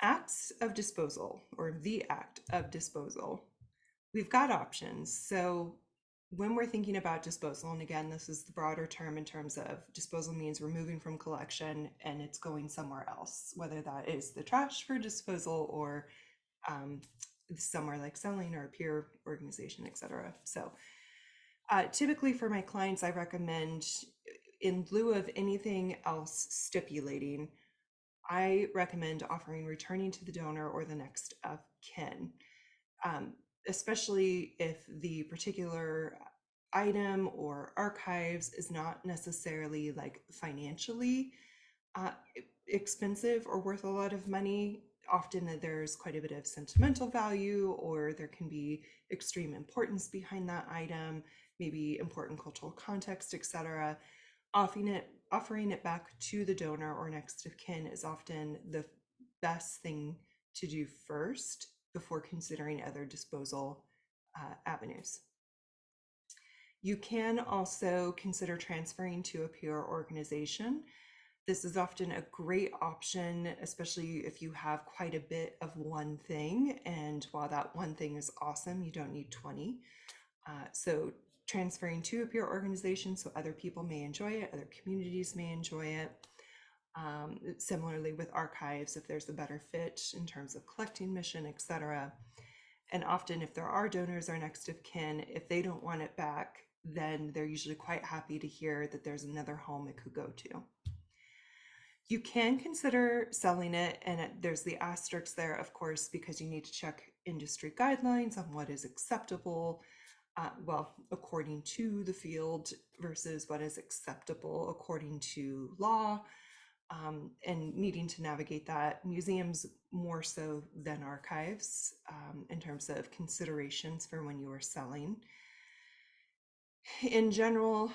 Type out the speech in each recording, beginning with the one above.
Acts of disposal, or the act of disposal. We've got options. So when we're thinking about disposal, and again, this is the broader term in terms of disposal means removing from collection and it's going somewhere else, whether that is the trash for disposal or um, somewhere like selling or a peer organization, etc. So typically for my clients, I recommend, in lieu of anything else stipulating, I recommend offering returning to the donor or the next of kin, um, especially if the particular item or archives is not necessarily like financially uh, expensive or worth a lot of money. Often there's quite a bit of sentimental value, or there can be extreme importance behind that item, maybe important cultural context, etc. Offering it back to the donor or next of kin is often the best thing to do first before considering other disposal avenues. You can also consider transferring to a peer organization. This is often a great option, especially if you have quite a bit of one thing. And while that one thing is awesome, you don't need 20. So transferring to a peer organization so other people may enjoy it, other communities may enjoy it. Similarly with archives, if there's a better fit in terms of collecting mission, etc. And often if there are donors or next of kin, if they don't want it back, then they're usually quite happy to hear that there's another home it could go to. You can consider selling it, and there's the asterisk there, of course, because you need to check industry guidelines on what is acceptable, well, according to the field versus what is acceptable according to law, and needing to navigate that. Museums more so than archives in terms of considerations for when you are selling. In general,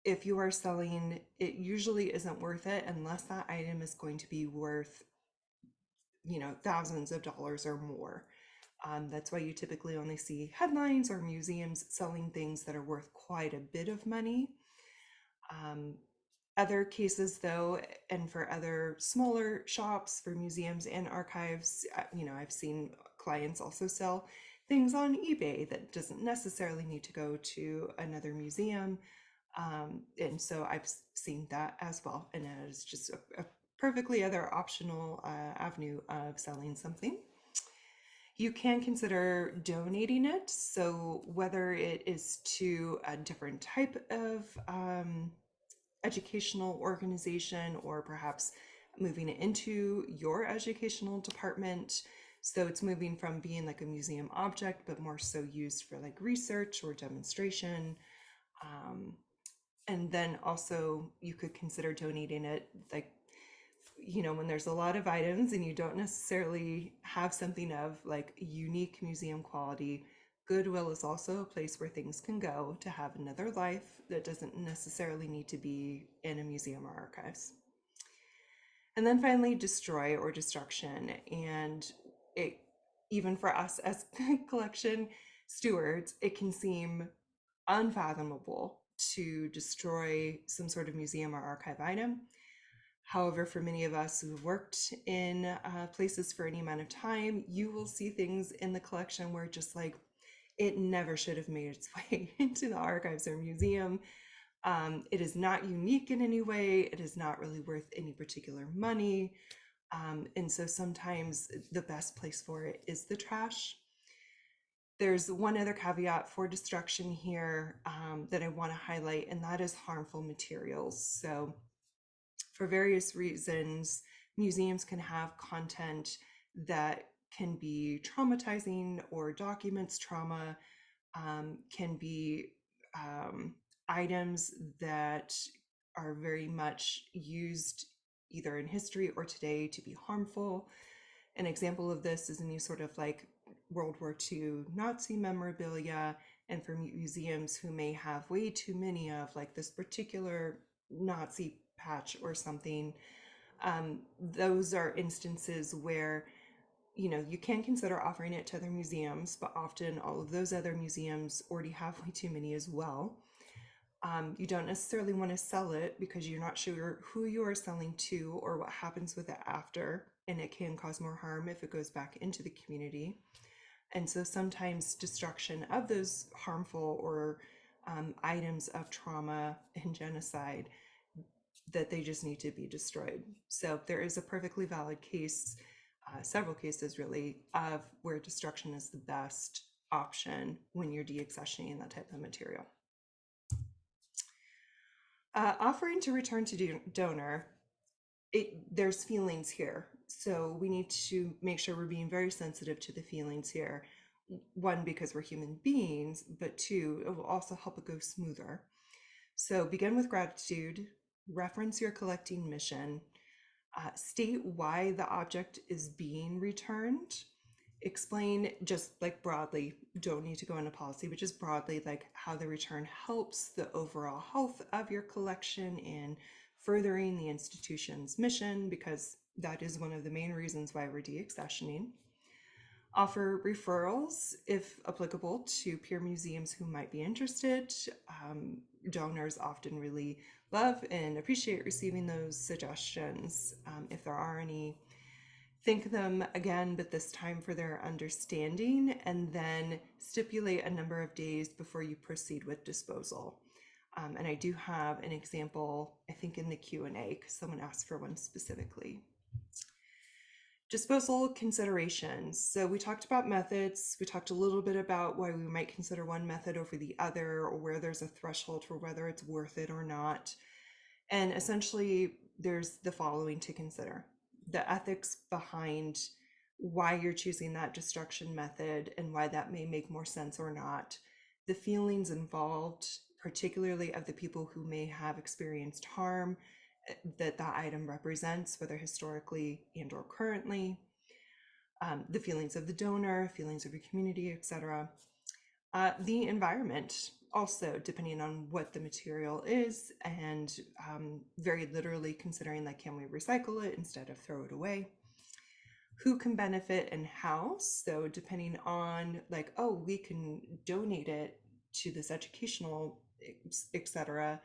if you are selling, it usually isn't worth it unless that item is going to be worth, thousands of dollars or more. That's why you typically only see headlines or museums selling things that are worth quite a bit of money. Um, Other cases, though, and for other smaller shops, for museums and archives, I've seen clients also sell things on eBay that doesn't necessarily need to go to another museum. And so I've seen that as well. And it is just a perfectly other optional avenue of selling something. You can consider donating it. So whether it is to a different type of educational organization or perhaps moving it into your educational department. So it's moving from being like a museum object, but more so used for like research or demonstration. Um, and then also you could consider donating it like, when there's a lot of items and you don't necessarily have something of like unique museum quality. Goodwill is also a place where things can go to have another life that doesn't necessarily need to be in a museum or archives. And then finally, destroy or destruction. And it, even for us as collection stewards, it can seem unfathomable to destroy some sort of museum or archive item. However, for many of us who've worked in places for any amount of time, you will see things in the collection where just like it never should have made its way into the archives or museum. It is not unique in any way. It is not really worth any particular money. And so sometimes the best place for it is the trash. There's one other caveat for destruction here that I want to highlight, and that is harmful materials. So for various reasons, museums can have content that can be traumatizing or documents trauma, can be items that are very much used either in history or today to be harmful. An example of this is any sort of like World War II Nazi memorabilia, and for museums who may have way too many of like this particular Nazi patch or something, those are instances where you can consider offering it to other museums, but often all of those other museums already have way too many as well. You don't necessarily want to sell it because you're not sure who you are selling to or what happens with it after, and it can cause more harm if it goes back into the community. And so sometimes destruction of those harmful or items of trauma and genocide, that they just need to be destroyed. So there is a perfectly valid case, several cases really, of where destruction is the best option when you're deaccessioning that type of material. Offering to return to donor, there's feelings here. So we need to make sure we're being very sensitive to the feelings here. One, because we're human beings, but two, it will also help it go smoother. So begin with gratitude, reference your collecting mission, state why the object is being returned, explain just like broadly, don't need to go into policy, but just broadly like how the return helps the overall health of your collection in furthering the institution's mission, because that is one of the main reasons why we're deaccessioning. Offer referrals, if applicable, to peer museums who might be interested. Donors often really love and appreciate receiving those suggestions. If there are any, thank them again, but this time for their understanding, and then stipulate a number of days before you proceed with disposal. And I do have an example, I think, in the Q&A, because someone asked for one specifically. Disposal considerations. So we talked about methods. We talked a little bit about why we might consider one method over the other, or where there's a threshold for whether it's worth it or not. And essentially, there's the following to consider: the ethics behind why you're choosing that destruction method and why that may make more sense or not, the feelings involved, particularly of the people who may have experienced harm that that item represents, whether historically and or currently, the feelings of the donor, feelings of your community, etc. The environment also, depending on what the material is, and very literally considering, like, can we recycle it instead of throw it away? Who can benefit and how? So depending on, like, oh, we can donate it to this educational, etc.,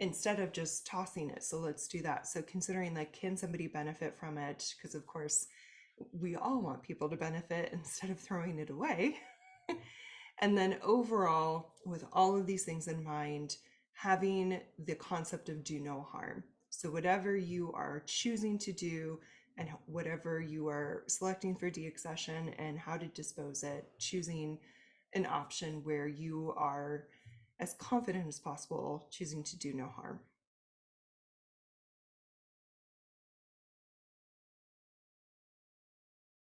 instead of just tossing it. So let's do that. So considering, like, can somebody benefit from it? Because of course we all want people to benefit instead of throwing it away. And then overall, with all of these things in mind, having the concept of do no harm. So whatever you are choosing to do and whatever you are selecting for deaccession and how to dispose it, choosing an option where you are as confident as possible, choosing to do no harm.